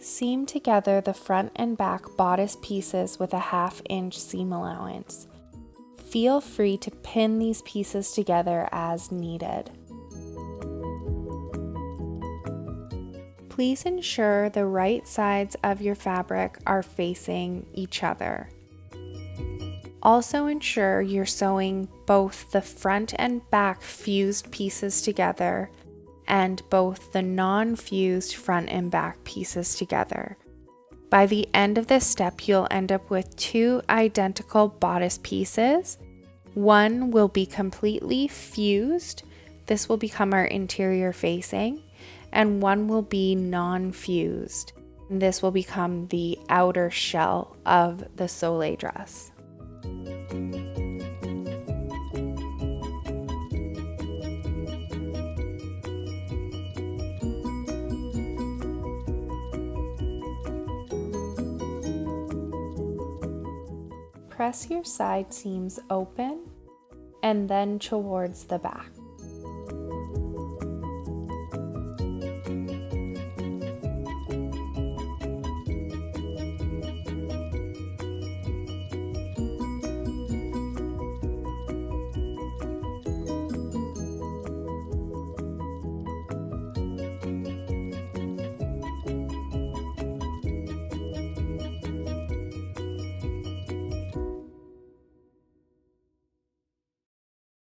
Seam together the front and back bodice pieces with a 1/2 inch seam allowance. Feel free to pin these pieces together as needed. Please ensure the right sides of your fabric are facing each other. Also ensure you're sewing both the front and back fused pieces together and both the non-fused front and back pieces together. By the end of this step, you'll end up with 2 identical bodice pieces. One will be completely fused. This will become our interior facing, and one will be non-fused. This will become the outer shell of the Soley dress. Press your side seams open and then towards the back.